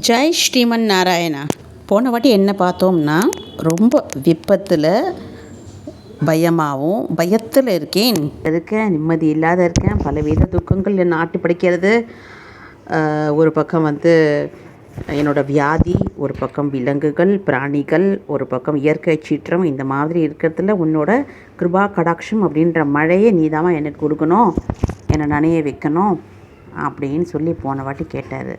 ஜெய் ஸ்ரீமன் நாராயணா. போன வாட்டி என்ன பார்த்தோம்னா, ரொம்ப விபத்தில் பயத்தில் இருக்கேன், நிம்மதி இல்லாத இருக்கேன், பலவித துக்கங்கள் என்னை ஆட்டி படைக்கிறது. ஒரு பக்கம் என்னோடய வியாதி, ஒரு பக்கம் விலங்குகள், பிராணிகள், ஒரு பக்கம் இயற்கை சீற்றம். இந்த மாதிரி இருக்கிறதுல உன்னோட கிருபா கடாட்சம் அப்படின்ற மழையை நீதாம்மா எனக்கு கொடுக்கணும், என்னை நனைய வைக்கணும் அப்படின்னு சொல்லி போன வாட்டி கேட்டார்.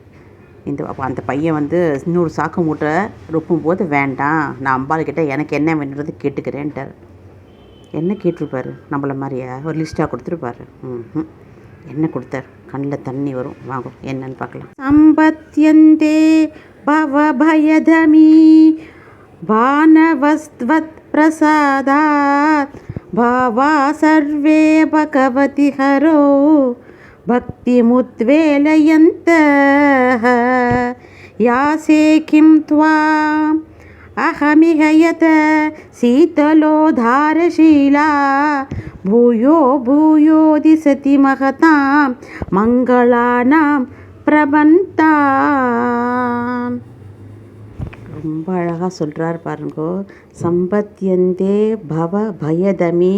அந்த பையன் இன்னொரு சாக்கு மூட்டை ரொப்பும் போது, வேண்டாம், நான் அம்பாள்கிட்ட எனக்கு என்ன வேணுன்றது கேட்டுக்கிறேன்ட்டார். என்ன கேட்டிருப்பார்? நம்மள மாதிரியா ஒரு லிஸ்ட்டாக கொடுத்துருப்பாரு. என்ன கொடுத்தார்? கண்ணில் தண்ணி வரும். வாங்கும், என்னன்னு பார்க்கலாம். சம்பத்யந்தே பவபயதமி வானவஸ்த்வத் பிரசாதாத் பாவா சர்வே பகவதி ஹரோ भक्तिमुद्वेलयन्तः यासे किं त्वाम् अहमिह यत शीतलोधारशीला भूयो भूयो दिशति महतां मङ्गलानां प्रबन्ताम्. ரொம்ப அழகாக சொல்கிறார் பாருங்கோ. சம்பத்யந்தே பவ பயதமி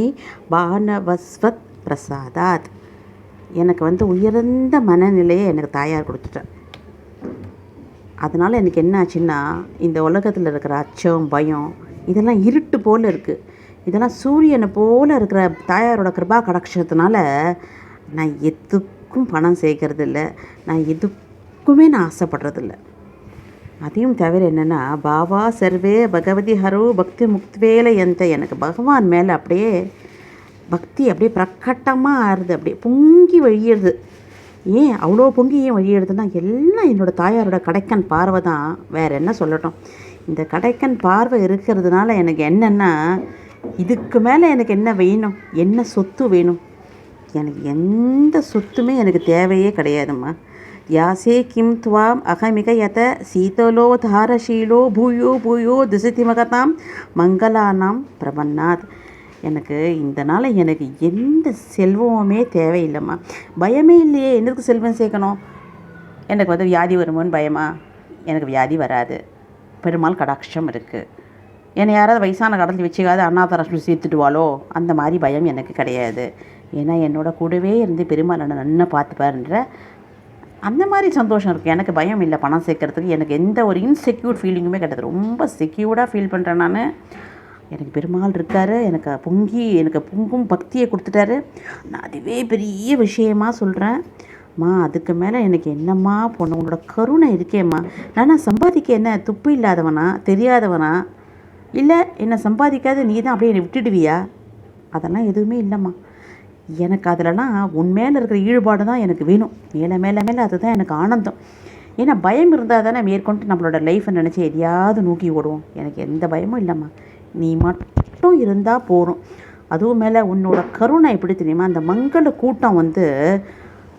வானவஸ்வத் பிரசாதாத். எனக்கு உயர்ந்த மனநிலையை எனக்கு தாயார் கொடுத்துட்டேன். அதனால் எனக்கு என்ன ஆச்சுன்னா, இந்த உலகத்தில் இருக்கிற அச்சம், பயம், இதெல்லாம் இருட்டு போல் இருக்குது. இதெல்லாம் சூரியனை போல் இருக்கிற தாயாரோட கிருபா கடாட்சத்தினால நான் எதுக்கும் பணம் சேர்க்கறது இல்லை, நான் எதுக்குமே நான் ஆசைப்படுறதில்ல. அதையும் தவிர என்னென்னா, பாவா சர்வே பகவதி ஹரோ பக்தி முக்திவேல எந்த, எனக்கு பகவான் மேலே அப்படியே பக்தி அப்படியே பிரகட்டமாக ஆறுது, அப்படியே பொங்கி வழியிடுது. ஏன் அவ்வளோ பொங்கி ஏன் வழியிடுதுன்னா, எல்லாம் என்னோடய தாயாரோட கடைக்கன் பார்வை தான். வேறு என்ன சொல்லட்டும்? இந்த கடைக்கன் பார்வை இருக்கிறதுனால எனக்கு என்னென்னா, இதுக்கு மேலே எனக்கு என்ன வேணும், என்ன சொத்து வேணும்? எனக்கு எந்த சொத்துமே எனக்கு தேவையே கிடையாதும்மா. யாசே கிம் துவாம் அகமிக யத சீதலோ தாரஷீலோ பூயோ பூயோ திசதி மகதாம் மங்களானாம் பிரபன்னாத். எனக்கு எனக்கு எந்த செல்வமுமே தேவையில்லைம்மா. பயமே இல்லையே, என்னதுக்கு செல்வம் சேர்க்கணும்? எனக்கு வியாதி வருமோன்னு பயமா? எனக்கு வியாதி வராது, பெருமாள் கடாட்சம் இருக்குது. என்னை யாராவது வயசான கடத்தில் வச்சுக்காது அநாதாராஷ்டிரம் சேர்த்துடுவாளோ, அந்த மாதிரி பயம் எனக்கு கிடையாது. ஏன்னா என்னோட கூடவே இருந்து பெருமாள் நன்னா பார்த்துப்பாருன்ற அந்த மாதிரி சந்தோஷம் இருக்குது. எனக்கு பயம் இல்லை பணம் சேர்க்கறதுக்கு. எனக்கு எந்த ஒரு இன்செக்யூர் ஃபீலிங்குமே கிடையாது. ரொம்ப செக்யூர்டாக ஃபீல் பண்ணுறேன் நான். எனக்கு பெருமாள் இருக்கார், எனக்கு பொங்கும் பக்தியை கொடுத்துட்டாரு. நான் அதுவே பெரிய விஷயமாக சொல்கிறேன். அதுக்கு மேலே எனக்கு என்னம்மா பொண்ணு, உன்னோட கருணை இருக்கேம்மா. நான் சம்பாதிக்க என்ன துப்பு இல்லாதவனா, தெரியாதவனா? இல்லை என்னை சம்பாதிக்காத நீ தான் அப்படியே என்னை விட்டுடுவியா? அதெல்லாம் எதுவுமே இல்லைம்மா. எனக்கு அதிலலாம் உன் மேலே இருக்கிற ஈடுபாடு தான் எனக்கு வேணும். மேலே மேலே மேலே அதுதான் எனக்கு ஆனந்தம். ஏன்னா பயம் இருந்தால் தானே மேற்கொண்டு நம்மளோட லைஃப்பை நினச்சி எதையாவது நோக்கி ஓடுவோம். எனக்கு எந்த பயமும் இல்லைம்மா, நீ மட்டும் இருந்தால் போகிறோம். அதுவும் மேலே உன்னோட கருணை எப்படி தெரியுமா? அந்த மங்கள கூட்டம்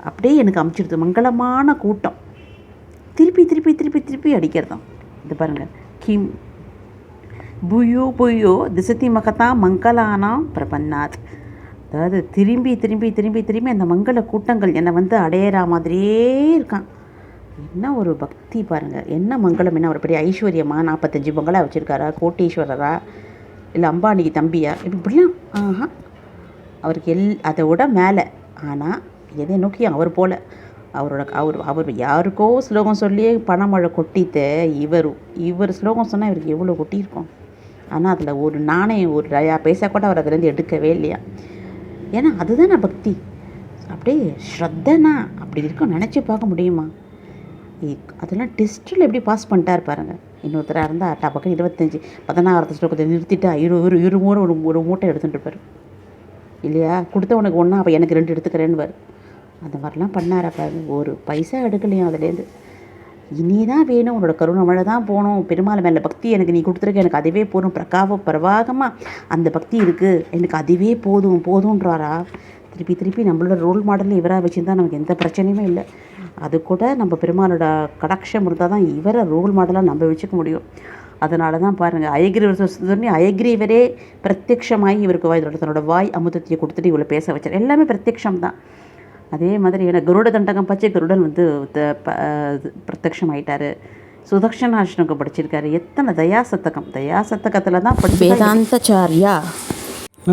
அப்படியே எனக்கு அமைச்சிடுது. மங்களமான கூட்டம் திருப்பி திருப்பி திருப்பி திருப்பி அடிக்கிறதான். இது பாருங்கள், கிம் புயோ புயோ திசதி மகதா மங்களானாம் பிரபன்னாத். அதாவது திரும்பி திரும்பி திரும்பி திரும்பி அந்த மங்கள கூட்டங்கள் என்னை அடையிற மாதிரியே இருக்கான். என்ன ஒரு பக்தி பாருங்கள், என்ன மங்களம், என்ன ஒரு பெரிய ஐஸ்வர்யமா? 45 பங்களா வச்சுருக்காரா? கோட்டீஸ்வரரா? இல்லை அம்பானிக்கு தம்பியா? இப்படிலாம் அவருக்கு அதை விட மேலே. ஆனால் எதை நோக்கி அவர் போல் அவர் யாருக்கோ ஸ்லோகம் சொல்லி பணமழை கொட்டித்த இவர் ஸ்லோகம் சொன்னால் இவருக்கு எவ்வளோ கொட்டியிருக்கோம். ஆனால் அதில் ஒரு நாணயம், ஒரு பைசா கூட அவர் அதுலேருந்து எடுக்கவே இல்லையா. ஏன்னா அதுதானே பக்தி. அப்படியே ஸ்ரத்தனா அப்படி இருக்கும், நினச்சி பார்க்க முடியுமா? அதெல்லாம் டெஸ்ட்டில் எப்படி பாஸ் பண்ணிட்டார் பாருங்கள். இன்னொருத்தராக இருந்தால் பக்கம் 16 ஸ்லோகத்தை நிறுத்திட்டு ஒரு மூட்டை எடுத்துகிட்டு இருப்பார் இல்லையா? கொடுத்த உனக்கு ஒன்றா, அப்போ எனக்கு 2 எடுத்துக்கிறேன்னு. அந்த மாதிரிலாம் பண்ணார பாருங்க. ஒரு பைசா எடுக்கலையும் அதுலேருந்து. இனி தான் வேணும், உன்னோட கருணை மழை தான் போகணும். பெருமாள் மேலே பக்தி எனக்கு நீ கொடுத்துருக்க, எனக்கு அதுவே போதும். பிரவாகமாக அந்த பக்தி இருக்குது, எனக்கு அதுவே போதுன்றாரா? திருப்பி திருப்பி நம்மளோட ரோல் மாடலில் இவராக வச்சுருந்தா நமக்கு எந்த பிரச்சனையுமே இல்லை. அது கூட நம்ம பெருமாளோட கடாட்சம் இருந்தால் தான் இவரை ரோல் மாடலாக நம்ம வச்சுக்க முடியும். அதனால தான் பாருங்கள், அயக்ரீவரே பிரத்யக்ஷமாகி இவருக்கு தன்னோட வாய் அமுதத்தையை கொடுத்துட்டு இவ்வளோ பேச வச்சார். எல்லாமே பிரத்யக்ஷம் தான். அதே மாதிரி எனக்கு கருட தண்டகம் பச்சை கருடன் பிரத்யக்ஷம் ஆகிட்டார். சுதக்ஷனாஷ்டகம் படிச்சிருக்காரு. எத்தனை தயாசத்தகத்தில் தான் வேதாந்தாச்சாரியா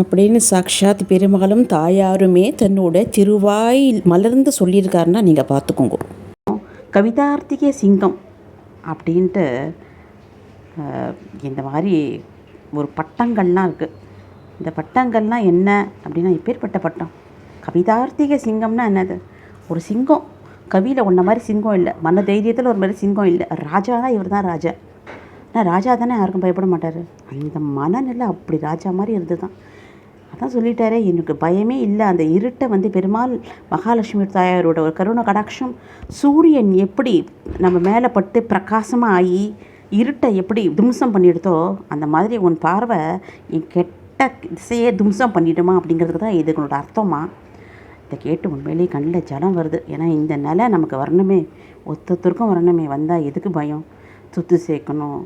அப்படின்னு சாக்ஷாத் பெருமாளும் தாயாருமே தன்னோட திருவாய் மலர்ந்து சொல்லியிருக்காருன்னா நீங்கள் பார்த்துக்கோங்க. கவிதார்த்திகே சிங்கம் அப்படின்ட்டு இந்த மாதிரி ஒரு பட்டங்கள்லாம் இருக்குது. இந்த பட்டங்கள்லாம் என்ன அப்படின்னா, இப்பேற்பட்ட பட்டம் கவிதார்த்திக சிங்கம்னா என்னது? ஒரு சிங்கம், கவியில் ஒன்றை மாதிரி சிங்கம் இல்லை, மன தைரியத்தில் ஒரு மாதிரி சிங்கம் இல்லை. ராஜா தான், இவர் தான் ராஜா. ஆனால் ராஜா தானே யாருக்கும் பயப்பட மாட்டார். அந்த மனநிலை அப்படி ராஜா மாதிரி இருந்து தான். அதான் சொல்லிட்டாரே, எனக்கு பயமே இல்லை. அந்த இருட்டை பெருமாள் மகாலட்சுமி தாயாரோட ஒரு கருணை கடாட்சம், சூரியன் எப்படி நம்ம மேலே பட்டு பிரகாசமாக ஆகி இருட்டை எப்படி தும்சம் பண்ணிடுதோ அந்த மாதிரி உன் பார்வை என் கெட்ட திசையே தும்சம் பண்ணிவிடுமா அப்படிங்கிறதுக்கு தான் இதுகளோட அர்த்தமா. இதை கேட்டு உண்மையிலேயே கண்ணில் ஜலம் வருது. ஏன்னா இந்த நிலை நமக்கு வரணுமே, ஒத்தொத்தருக்கும் வரணுமே. வந்தால் எதுக்கு பயம்? சொத்து சேர்க்கணும்,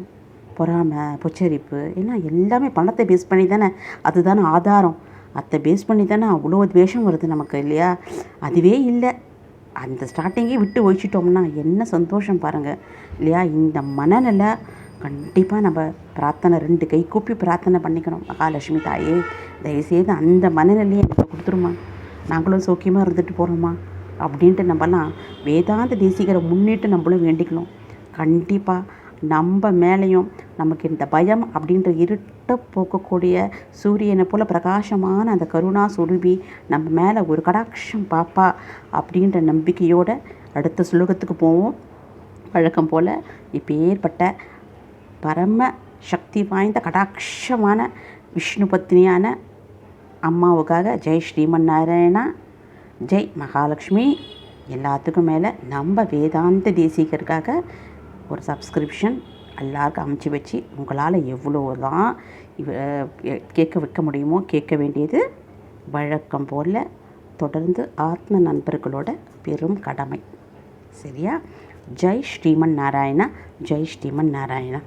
பொறாமை, பொச்சரிப்பு, ஏன்னா எல்லாமே பணத்தை பேஸ் பண்ணி தானே, அதுதானே ஆதாரம். அதை பேஸ் பண்ணி தானே அவ்வளோ துவேஷம் வருது நமக்கு, இல்லையா? அதுவே இல்லை, அந்த ஸ்டார்டிங்கே விட்டு ஒழிச்சிட்டோம்னா என்ன சந்தோஷம் பாருங்கள், இல்லையா? இந்த மனநிலை கண்டிப்பாக நம்ம பிரார்த்தனை 2 கை கூப்பி பிரார்த்தனை பண்ணிக்கணும். மகாலட்சுமி தாயே, தயவுசெய்து அந்த மனநிலையை எனக்கு கொடுத்துருமா, நாங்களும் சௌக்கியமாக இருந்துட்டு போகிறோமா அப்படின்ட்டு நம்மலாம் வேதாந்த தேசிகரை முன்னிட்டு நம்மளும் வேண்டிக்கணும். கண்டிப்பாக நம்ம மேலேயும் நமக்கு இந்த பயம் அப்படின்ற இருட்டை போக்கக்கூடிய சூரியனை போல் பிரகாசமான அந்த கருணா சுரூபி நம்ம மேலே ஒரு கடாட்சம் பாப்பா அப்படின்ற நம்பிக்கையோடு அடுத்த ஸ்லோகத்துக்கு போவோம். வழக்கம் போல் இப்போ ஏற்பட்ட பரம சக்தி வாய்ந்த கடாட்சமான விஷ்ணு பத்னியான அம்மாவுக்காக ஜெய் ஸ்ரீமன் நாராயணா, ஜெய் மகாலட்சுமி. எல்லாத்துக்கும் மேலே நம்ம வேதாந்த தேசிகருக்காக ஒரு சப்ஸ்கிரிப்ஷன் எல்லாருக்கும் அமைச்சு வச்சு உங்களால் எவ்வளோ தான் கேட்க வைக்க முடியுமோ கேட்க வேண்டியது வழக்கம் போல் தொடர்ந்து ஆத்ம நண்பர்களோட பெரும் கடமை. சரியா? ஜெய் ஸ்ரீமன் நாராயணா, ஜெய் ஸ்ரீமன் நாராயணா.